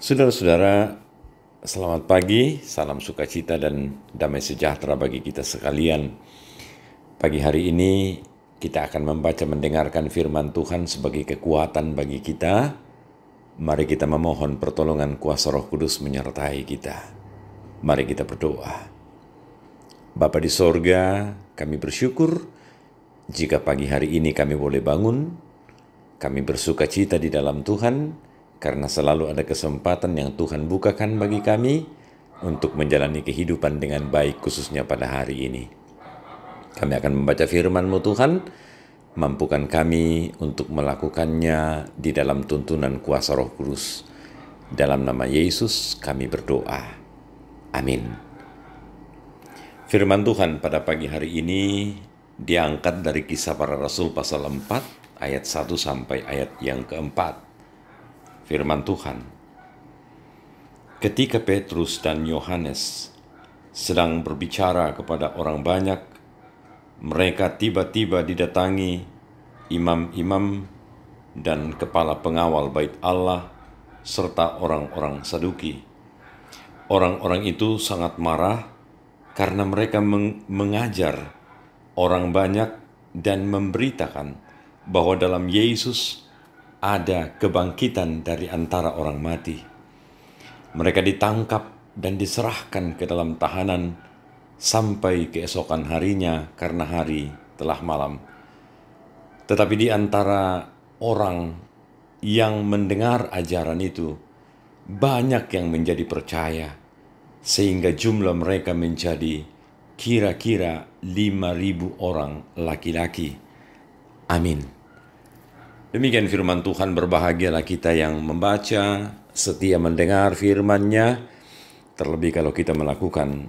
Saudara-saudara, selamat pagi, salam sukacita dan damai sejahtera bagi kita sekalian. Pagi hari ini kita akan mendengarkan firman Tuhan sebagai kekuatan bagi kita. Mari kita memohon pertolongan kuasa Roh Kudus menyertai kita. Mari kita berdoa. Bapa di sorga, kami bersyukur jika pagi hari ini kami boleh bangun. Kami bersukacita di dalam Tuhan, karena selalu ada kesempatan yang Tuhan bukakan bagi kami untuk menjalani kehidupan dengan baik, khususnya pada hari ini. Kami akan membaca firman-Mu Tuhan, mampukan kami untuk melakukannya di dalam tuntunan kuasa Roh Kudus. Dalam nama Yesus kami berdoa. Amin. Firman Tuhan pada pagi hari ini diangkat dari Kisah Para Rasul pasal 4 ayat 1 sampai ayat yang keempat. Firman Tuhan, ketika Petrus dan Yohanes sedang berbicara kepada orang banyak, mereka tiba-tiba didatangi imam-imam dan kepala pengawal bait Allah serta orang-orang Saduki. Orang-orang itu sangat marah karena mereka mengajar orang banyak dan memberitakan bahwa dalam Yesus ada kebangkitan dari antara orang mati. Mereka ditangkap dan diserahkan ke dalam tahanan sampai keesokan harinya karena hari telah malam. Tetapi di antara orang yang mendengar ajaran itu, banyak yang menjadi percaya, sehingga jumlah mereka menjadi kira-kira 5.000 orang laki-laki. Amin. Demikian firman Tuhan, berbahagialah kita yang membaca, setia mendengar firman-Nya, terlebih kalau kita melakukan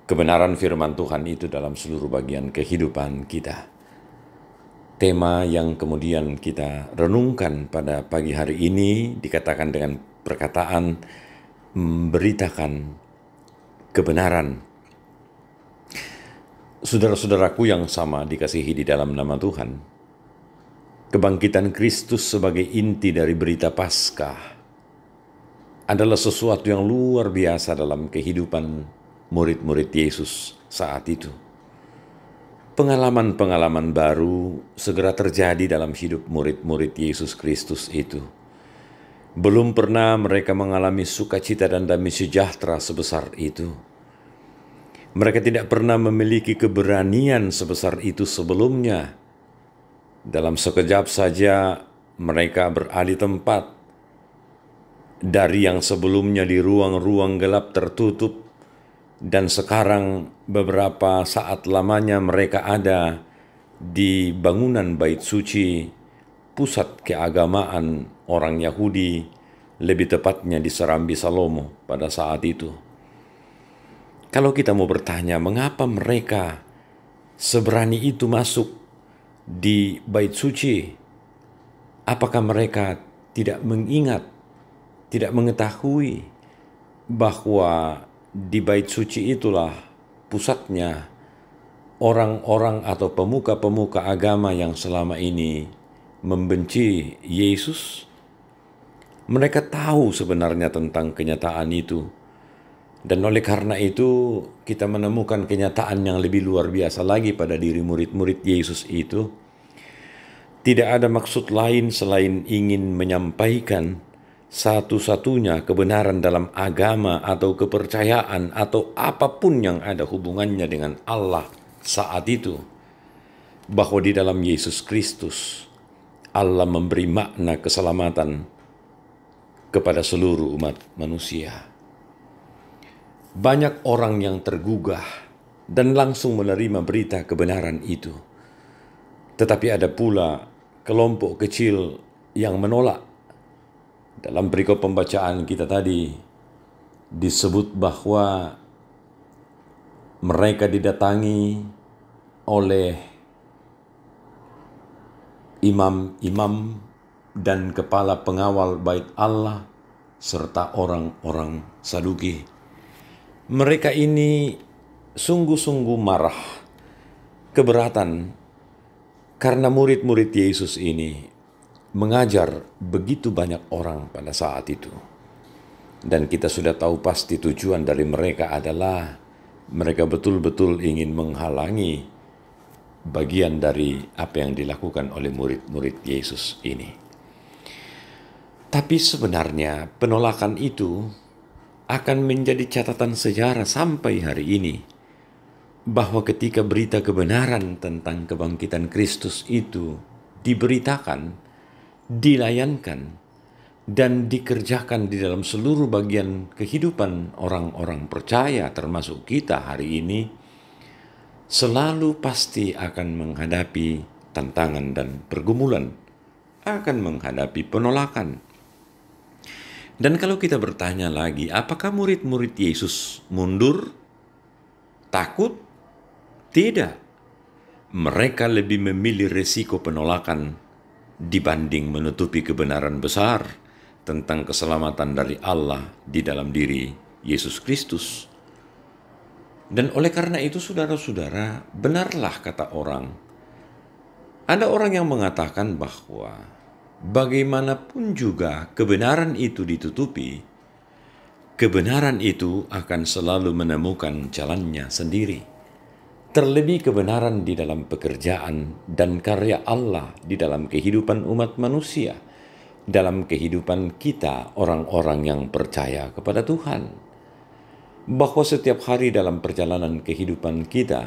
kebenaran firman Tuhan itu dalam seluruh bagian kehidupan kita. Tema yang kemudian kita renungkan pada pagi hari ini dikatakan dengan perkataan memberitakan kebenaran. Saudara-saudaraku yang sama dikasihi di dalam nama Tuhan, kebangkitan Kristus sebagai inti dari berita Paskah adalah sesuatu yang luar biasa dalam kehidupan murid-murid Yesus saat itu. Pengalaman-pengalaman baru segera terjadi dalam hidup murid-murid Yesus Kristus itu. Belum pernah mereka mengalami sukacita dan damai sejahtera sebesar itu. Mereka tidak pernah memiliki keberanian sebesar itu sebelumnya. Dalam sekejap saja mereka beralih tempat dari yang sebelumnya di ruang-ruang gelap tertutup, dan sekarang beberapa saat lamanya mereka ada di bangunan bait suci, pusat keagamaan orang Yahudi, lebih tepatnya di Serambi Salomo pada saat itu. Kalau kita mau bertanya mengapa mereka seberani itu masuk di bait suci, apakah mereka tidak mengingat, tidak mengetahui bahwa di bait suci itulah pusatnya orang-orang atau pemuka-pemuka agama yang selama ini membenci Yesus? Mereka tahu sebenarnya tentang kenyataan itu, dan oleh karena itu kita menemukan kenyataan yang lebih luar biasa lagi pada diri murid-murid Yesus itu. Tidak ada maksud lain selain ingin menyampaikan satu-satunya kebenaran dalam agama atau kepercayaan atau apapun yang ada hubungannya dengan Allah saat itu, bahwa di dalam Yesus Kristus Allah memberi makna keselamatan kepada seluruh umat manusia. Banyak orang yang tergugah dan langsung menerima berita kebenaran itu. Tetapi ada pula kelompok kecil yang menolak. Dalam perikop pembacaan kita tadi disebut bahwa mereka didatangi oleh imam-imam dan kepala pengawal bait Allah serta orang-orang Saduki. Mereka ini sungguh-sungguh marah, keberatan, karena murid-murid Yesus ini mengajar begitu banyak orang pada saat itu. Dan kita sudah tahu pasti tujuan dari mereka adalah mereka betul-betul ingin menghalangi bagian dari apa yang dilakukan oleh murid-murid Yesus ini. Tapi sebenarnya penolakan itu akan menjadi catatan sejarah sampai hari ini, bahwa ketika berita kebenaran tentang kebangkitan Kristus itu diberitakan, dilayankan, dan dikerjakan di dalam seluruh bagian kehidupan orang-orang percaya termasuk kita hari ini, selalu pasti akan menghadapi tantangan dan pergumulan, akan menghadapi penolakan. Dan kalau kita bertanya lagi, apakah murid-murid Yesus mundur? Takut? Tidak. Mereka lebih memilih resiko penolakan dibanding menutupi kebenaran besar tentang keselamatan dari Allah di dalam diri Yesus Kristus. Dan oleh karena itu, saudara-saudara, benarlah kata orang. Ada orang yang mengatakan bahwa bagaimanapun juga kebenaran itu ditutupi, kebenaran itu akan selalu menemukan jalannya sendiri. Terlebih kebenaran di dalam pekerjaan dan karya Allah di dalam kehidupan umat manusia, dalam kehidupan kita orang-orang yang percaya kepada Tuhan. Bahwa setiap hari dalam perjalanan kehidupan kita,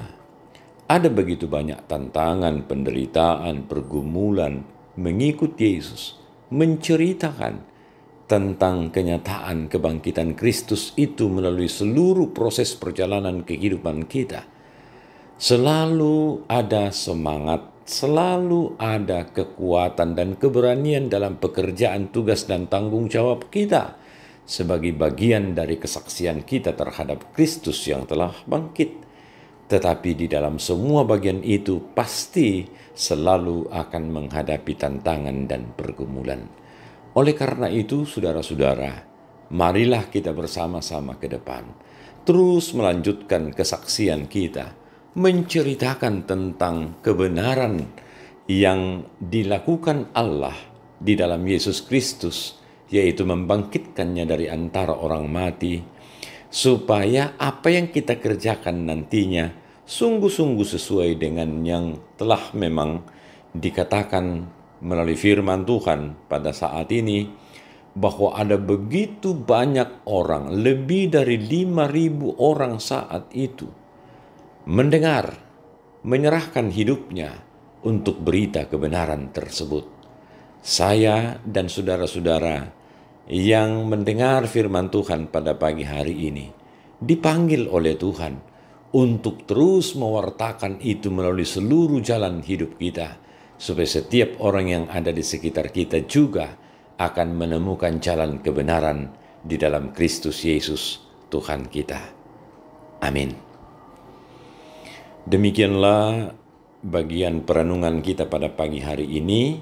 ada begitu banyak tantangan, penderitaan, pergumulan, mengikut Yesus, menceritakan tentang kenyataan kebangkitan Kristus itu melalui seluruh proses perjalanan kehidupan kita. Selalu ada semangat, selalu ada kekuatan dan keberanian dalam pekerjaan, tugas, dan tanggung jawab kita sebagai bagian dari kesaksian kita terhadap Kristus yang telah bangkit. Tetapi di dalam semua bagian itu pasti selalu akan menghadapi tantangan dan pergumulan. Oleh karena itu, saudara-saudara, marilah kita bersama-sama ke depan, terus melanjutkan kesaksian kita, menceritakan tentang kebenaran yang dilakukan Allah di dalam Yesus Kristus, yaitu membangkitkannya dari antara orang mati, supaya apa yang kita kerjakan nantinya sungguh-sungguh sesuai dengan yang telah memang dikatakan melalui firman Tuhan pada saat ini, bahwa ada begitu banyak orang, lebih dari 5.000 orang saat itu, mendengar, menyerahkan hidupnya untuk berita kebenaran tersebut. Saya dan saudara-saudara yang mendengar firman Tuhan pada pagi hari ini dipanggil oleh Tuhan untuk terus mewartakan itu melalui seluruh jalan hidup kita, supaya setiap orang yang ada di sekitar kita juga akan menemukan jalan kebenaran di dalam Kristus Yesus Tuhan kita. Amin. Demikianlah bagian perenungan kita pada pagi hari ini,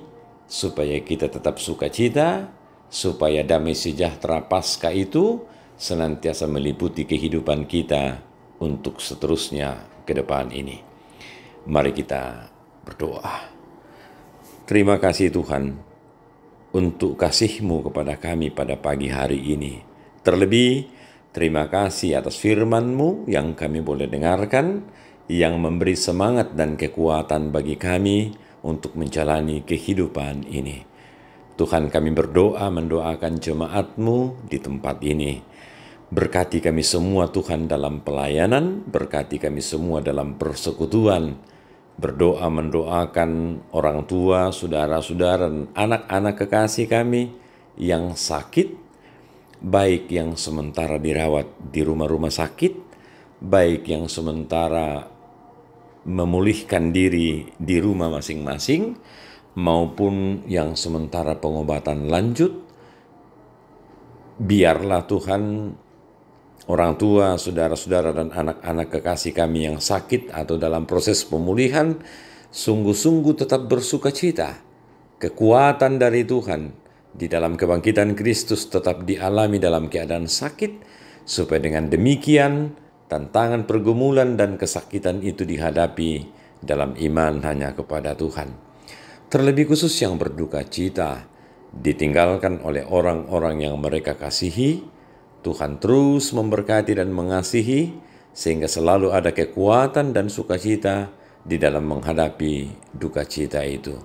supaya kita tetap sukacita, supaya damai sejahtera Paskah itu senantiasa meliputi kehidupan kita untuk seterusnya ke depan ini. Mari kita berdoa. Terima kasih Tuhan untuk kasih-Mu kepada kami pada pagi hari ini. Terlebih, terima kasih atas firman-Mu yang kami boleh dengarkan, yang memberi semangat dan kekuatan bagi kami untuk menjalani kehidupan ini. Tuhan, kami berdoa mendoakan jemaat-Mu di tempat ini. Berkati kami semua Tuhan dalam pelayanan, berkati kami semua dalam persekutuan. Berdoa mendoakan orang tua, saudara-saudara, dan anak-anak kekasih kami yang sakit, baik yang sementara dirawat di rumah-rumah sakit, baik yang sementara memulihkan diri di rumah masing-masing, maupun yang sementara pengobatan lanjut. Biarlah Tuhan, orang tua, saudara-saudara, dan anak-anak kekasih kami yang sakit atau dalam proses pemulihan, sungguh-sungguh tetap bersukacita. Kekuatan dari Tuhan di dalam kebangkitan Kristus tetap dialami dalam keadaan sakit, supaya dengan demikian tantangan, pergumulan, dan kesakitan itu dihadapi dalam iman hanya kepada Tuhan. Terlebih khusus yang berduka cita, ditinggalkan oleh orang-orang yang mereka kasihi, Tuhan terus memberkati dan mengasihi, sehingga selalu ada kekuatan dan sukacita di dalam menghadapi duka cita itu.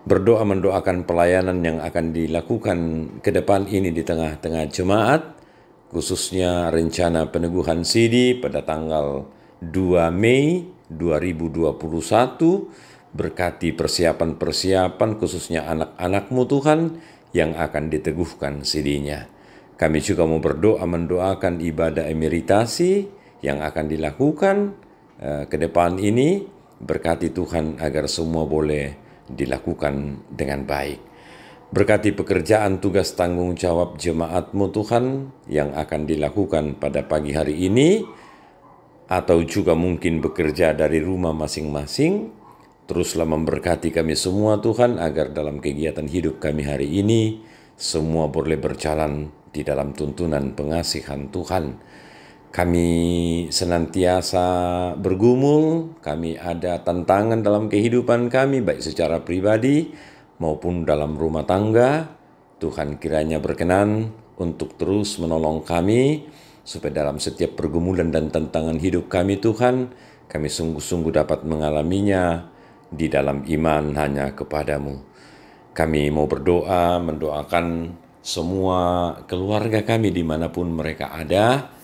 Berdoa mendoakan pelayanan yang akan dilakukan ke depan ini di tengah-tengah jemaat, khususnya rencana peneguhan sidi pada tanggal 2 Mei 2021, berkati persiapan-persiapan khususnya anak-anak-Mu Tuhan yang akan diteguhkan sidinya. Kami juga mau berdoa mendoakan ibadah emeritasi yang akan dilakukan ke depan ini, berkati Tuhan agar semua boleh dilakukan dengan baik. Berkati pekerjaan tugas tanggung jawab jemaat-Mu Tuhan yang akan dilakukan pada pagi hari ini, atau juga mungkin bekerja dari rumah masing-masing. Teruslah memberkati kami semua Tuhan, agar dalam kegiatan hidup kami hari ini, semua boleh berjalan di dalam tuntunan pengasihan Tuhan. Kami senantiasa bergumul, kami ada tantangan dalam kehidupan kami, baik secara pribadi maupun dalam rumah tangga. Tuhan kiranya berkenan untuk terus menolong kami, supaya dalam setiap pergumulan dan tantangan hidup kami Tuhan, kami sungguh-sungguh dapat mengalaminya di dalam iman hanya kepadamu. Kami mau berdoa, mendoakan semua keluarga kami dimanapun mereka ada.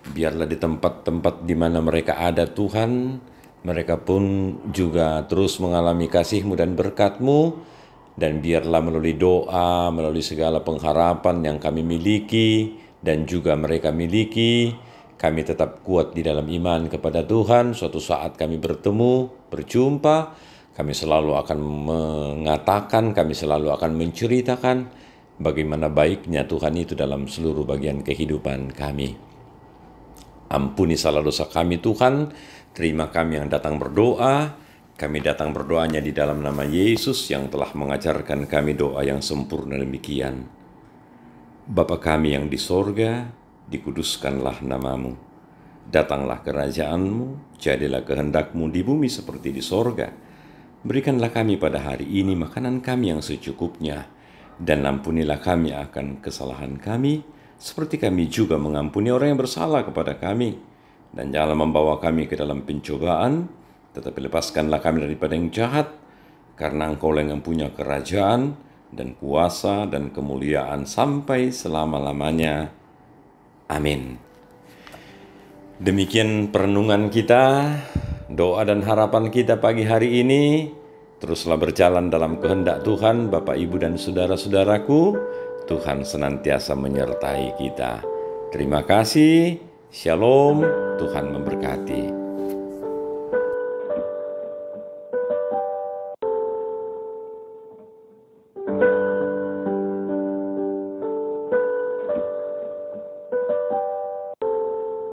Biarlah di tempat-tempat di mana mereka ada Tuhan, mereka pun juga terus mengalami kasih-Mu dan berkat-Mu, dan biarlah melalui doa, melalui segala pengharapan yang kami miliki dan juga mereka miliki, kami tetap kuat di dalam iman kepada Tuhan. Suatu saat kami bertemu, berjumpa, kami selalu akan mengatakan, kami selalu akan menceritakan bagaimana baiknya Tuhan itu dalam seluruh bagian kehidupan kami. Ampuni salah dosa kami Tuhan, terima kami yang datang berdoa. Kami datang berdoanya di dalam nama Yesus yang telah mengajarkan kami doa yang sempurna demikian. Bapa kami yang di sorga, dikuduskanlah namamu. Datanglah kerajaan-Mu, jadilah kehendak-Mu di bumi seperti di sorga. Berikanlah kami pada hari ini makanan kami yang secukupnya, dan ampunilah kami akan kesalahan kami, seperti kami juga mengampuni orang yang bersalah kepada kami. Dan janganlah membawa kami ke dalam pencobaan, tetapi lepaskanlah kami daripada yang jahat, karena Engkau yang punya kerajaan dan kuasa dan kemuliaan sampai selama-lamanya. Amin. Demikian perenungan kita, doa dan harapan kita pagi hari ini. Teruslah berjalan dalam kehendak Tuhan, Bapak, Ibu, dan saudara-saudaraku. Tuhan senantiasa menyertai kita. Terima kasih. Shalom. Tuhan memberkati.